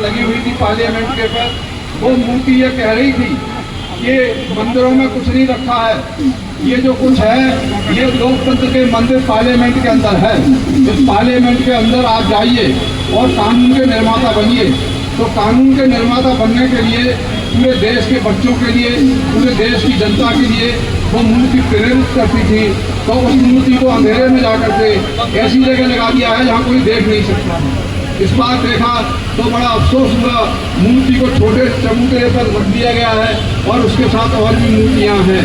लगी हुई थी पार्लियामेंट के पर, वो मूर्ति ये कह रही थी कि मंदिरों में कुछ नहीं रखा है, ये जो कुछ है ये लोकतंत्र के मंदिर पार्लियामेंट के अंदर है। इस पार्लियामेंट के अंदर आप जाइए और कानून के निर्माता बनिए। तो कानून के निर्माता बनने के लिए पूरे देश के बच्चों के लिए, पूरे देश की जनता के लिए वो मूर्ति प्रेरित करती थी। तो उस मूर्ति को अंधेरे में जाकर के ऐसी जगह लगा दिया है जहाँ कोई देख नहीं सकता। इस बार देखा तो बड़ा अफसोस हुआ, मूर्ति को छोटे चबूतरे पर रख दिया गया है और उसके साथ और भी मूर्तियाँ हैं।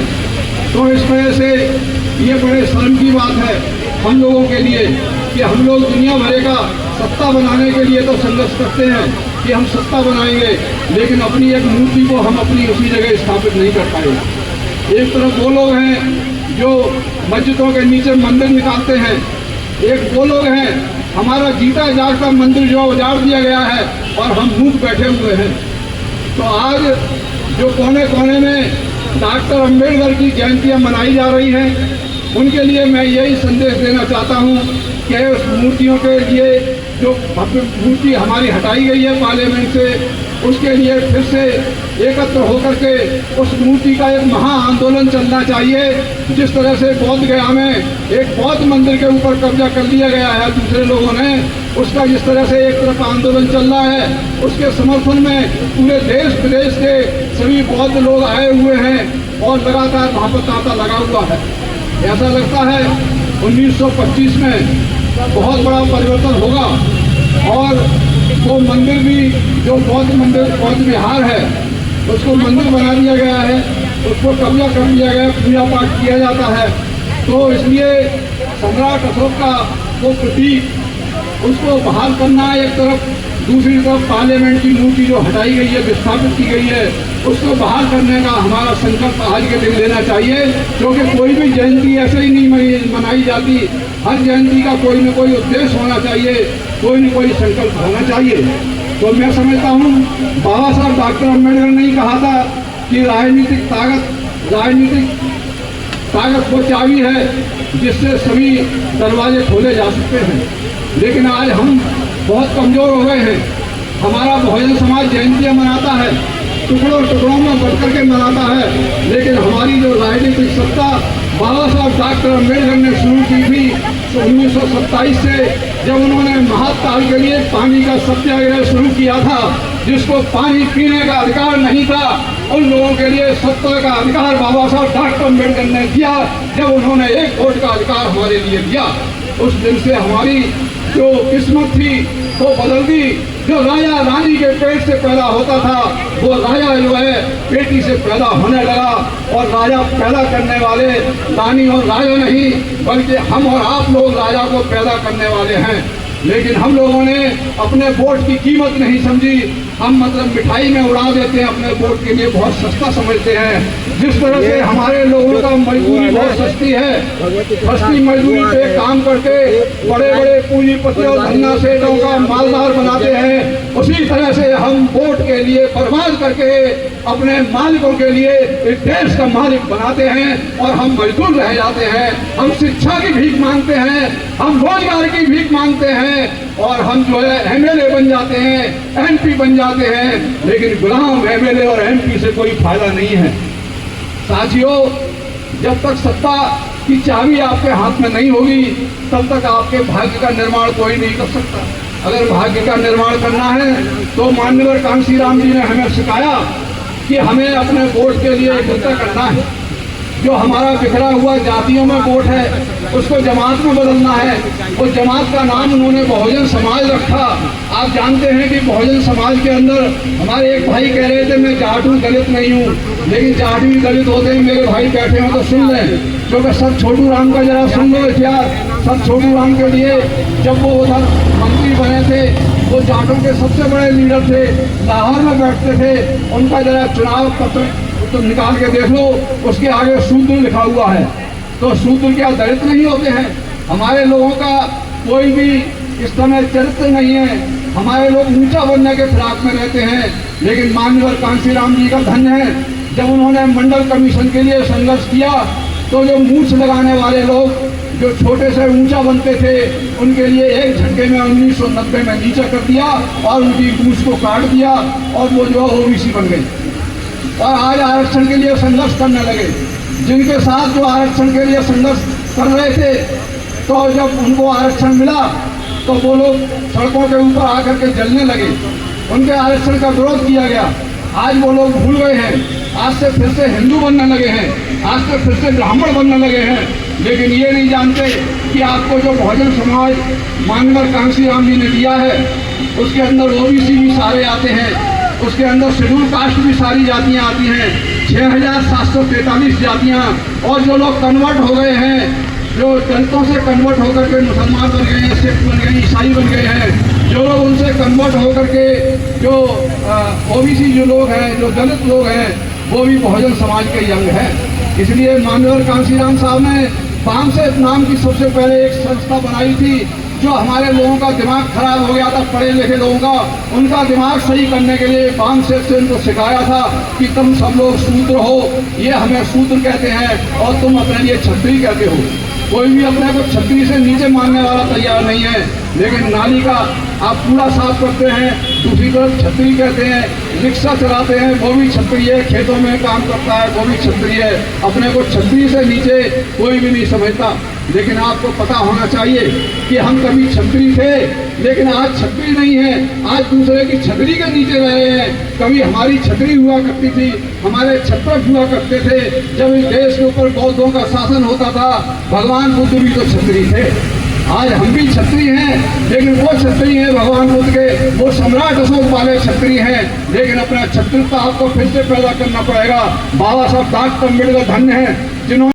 तो इस वजह से ये बड़े शर्म की बात है हम लोगों के लिए कि हम लोग दुनिया भर का सत्ता बनाने के लिए तो संघर्ष करते हैं कि हम सत्ता बनाएंगे, लेकिन अपनी एक मूर्ति को हम अपनी उसी जगह स्थापित नहीं कर पाए। एक तरफ वो लोग हैं जो मस्जिदों के नीचे मंदिर निकालते हैं, एक वो लोग हैं हमारा जीता जागता मंदिर जो उजाड़ दिया गया है और हम मूक बैठे हुए हैं। तो आज जो कोने कोने में डॉक्टर अम्बेडकर की जयंतियाँ मनाई जा रही हैं, उनके लिए मैं यही संदेश देना चाहता हूँ कि उस मूर्तियों के लिए जो भव्य मूर्ति हमारी हटाई गई है पार्लियामेंट से, उसके लिए फिर से एकत्र होकर के उस मूर्ति का एक महा आंदोलन चलना चाहिए। जिस तरह से बोध गया में एक बौद्ध मंदिर के ऊपर कब्जा कर लिया गया है दूसरे लोगों ने, उसका जिस तरह से एक तरफ आंदोलन चल रहा है, उसके समर्थन में पूरे देश विदेश के सभी बौद्ध लोग आए हुए हैं और लगातार वहाँ पर तांता लगा हुआ है। ऐसा लगता है 1925 में बहुत बड़ा परिवर्तन होगा और वो मंदिर भी जो बौद्ध मंदिर बौद्ध विहार है उसको मंदिर बना दिया गया है, उसको कब्जा कर दिया गया, पूजा पाठ किया जाता है। तो इसलिए सम्राट अशोक का वो प्रतीक उसको बहाल करना है एक तरफ, दूसरी तरफ पार्लियामेंट की मूर्ति जो हटाई गई है, विस्थापित की गई है, उसको बहाल करने का हमारा संकल्प आज के दिन लेना चाहिए। क्योंकि कोई भी जयंती ऐसे ही नहीं मनाई जाती, हर जयंती का कोई न कोई उद्देश्य होना चाहिए, कोई न कोई संकल्प होना चाहिए। तो मैं समझता हूँ बाबा साहब डॉक्टर अम्बेडकर ने ही कहा था कि राजनीतिक ताकत वो चाबी है जिससे सभी दरवाजे खोले जा सकते हैं। लेकिन आज हम बहुत कमज़ोर हो गए हैं। हमारा बहुजन समाज जयंतियाँ मनाता है, टुकड़ों में बढ़ करके मनाता है, लेकिन हमारी जो राजनीतिक सत्ता बाबा साहब डॉक्टर अम्बेडकर ने शुरू की थी 1927 से, जब उन्होंने महाकाल के लिए पानी का सत्याग्रह शुरू किया था, जिसको पानी पीने का अधिकार नहीं था, उन लोगों के लिए सत्ता का अधिकार बाबा साहब डॉक्टर अम्बेडकर ने दिया, जब उन्होंने एक वोट का अधिकार हमारे लिए दिया। उस दिन से हमारी जो किस्मत थी वो बदल दी। जो राजा रानी के पेट से पैदा होता था वो राजा जो है बेटी से पैदा होने लगा, और राजा पैदा करने वाले रानी और राजा नहीं बल्कि हम और आप लोग राजा को पैदा करने वाले हैं। लेकिन हम लोगों ने अपने वोट की कीमत नहीं समझी। हम मतलब मिठाई में उड़ा देते हैं, अपने वोट के लिए बहुत सस्ता समझते हैं। जिस तरह से हमारे लोगों का मजदूरी बहुत सस्ती है, सस्ती मजदूरी पे काम करके बड़े बड़े पूंजीपति और धन्ना सेठों का मालदार बनाते हैं, उसी तरह से हम वोट के लिए बर्बाद करके अपने मालिकों के लिए इस देश का मालिक बनाते हैं और हम मजदूर रह जाते हैं। हम शिक्षा की भीख मांगते हैं, हम रोजगार की भीख मांगते हैं, और हम जो है एमएलए बन जाते हैं, एमपी बन जाते हैं, लेकिन गुलाम एमएलए और एमपी से कोई फायदा नहीं है। साथियों, जब तक सत्ता की चाबी आपके हाथ में नहीं होगी तब तक आपके भाग्य का निर्माण कोई नहीं कर सकता। अगर भाग्य का निर्माण करना है तो माननीय कांशीराम जी ने हमें सिखाया कि हमें अपने वोट के लिए एकत्र करना है। जो हमारा बिखरा हुआ जातियों में वोट है उसको जमात में बदलना है। उस जमात का नाम उन्होंने बहुजन समाज रखा। आप जानते हैं कि बहुजन समाज के अंदर हमारे एक भाई कह रहे थे मैं जाट हूँ, दलित नहीं हूँ, लेकिन जाट भी दलित होते हैं। मेरे भाई बैठे हो तो सुन लें, क्योंकि सब छोटू राम का जरा सुन लो इतिहास। सब छोटू राम के लिए जब वो उधर मंत्री बने थे वो जाटों के सबसे बड़े लीडर थे, लाहौर में बैठते थे। उनका जरा चुनाव पत्र तो निकाल के देख लो, उसके आगे शूद्र लिखा हुआ है। तो शूद्र क्या दलित नहीं होते हैं? हमारे लोगों का कोई भी इस समय चरित्र नहीं है। हमारे लोग ऊंचा बनने के फिराक में रहते हैं, लेकिन माननीय कांशीराम जी का धन्य है, जब उन्होंने मंडल कमीशन के लिए संघर्ष किया तो जो मूछ लगाने वाले लोग जो छोटे से ऊंचा बनते थे उनके लिए एक झटके में 1990 में नीचा कर दिया और उनकी पूंछ को काट दिया और वो जो है ओबीसी बन गई और आज आरक्षण के लिए संघर्ष करने लगे। जिनके साथ जो आरक्षण के लिए संघर्ष कर रहे थे तो जब उनको आरक्षण मिला तो वो लोग सड़कों के ऊपर आकर के जलने लगे, उनके आरक्षण का विरोध किया गया। आज वो लोग भूल गए हैं, आज से फिर से हिंदू बनने लगे हैं, आज से फिर से ब्राह्मण बनने लगे हैं, लेकिन ये नहीं जानते कि आपको जो बहुजन समाज मानकर कांशीराम जी ने दिया है उसके अंदर ओबीसी भी सारे आते हैं, उसके अंदर शेड्यूल कास्ट भी सारी जातियां आती हैं, 6743 जातियां। और जो लोग कन्वर्ट हो गए हैं, जो दलितों से कन्वर्ट होकर के मुसलमान बन गए हैं, सिख बन गए, ईसाई बन गए हैं, जो लोग उनसे कन्वर्ट होकर के जो ओबीसी जो लोग हैं, जो दलित लोग हैं, वो भी बहुजन समाज के अंग हैं। इसलिए माननीय कांशीराम साहब ने बामसेफ नाम की सबसे पहले एक संस्था बनाई थी जो हमारे लोगों का दिमाग खराब हो गया था, पढ़े लिखे लोगों का, उनका दिमाग सही करने के लिए बामसेफ से उनको सिखाया था कि तुम सब लोग शूद्र हो, ये हमें शूद्र कहते हैं और तुम अपने लिए क्षत्रिय कहते हो। कोई भी अपने को क्षत्रिय से नीचे मानने वाला तैयार नहीं है, लेकिन नाली का आप कूड़ा साफ करते हैं, दूसरी तरफ क्षत्रिय कहते हैं, रिक्शा चलाते हैं वो भी क्षत्रिय है, खेतों में काम करता है वो भी क्षत्रिय है, अपने को क्षत्रिय से नीचे कोई भी नहीं समझता। लेकिन आपको पता होना चाहिए कि हम कभी क्षत्रिय थे, लेकिन आज क्षत्रिय नहीं है, आज दूसरे की छतरी के नीचे रहे हैं। कभी हमारी छतरी हुआ करती थी, हमारे छत्रप हुआ करते थे, जब इस देश के ऊपर बौद्धों का शासन होता था, भगवान बुद्ध भी तो क्षत्रिय थे। आज हम भी क्षत्रिय हैं, लेकिन वो क्षत्रिय हैं भगवान बुद्ध के, वो सम्राट अशोक वाले क्षत्रिय हैं, लेकिन अपना क्षत्रियता आपको फिर से पैदा करना पड़ेगा। बाबा साहब डॉक्टर अम्बेडकर धन्य हैं जिन्होंने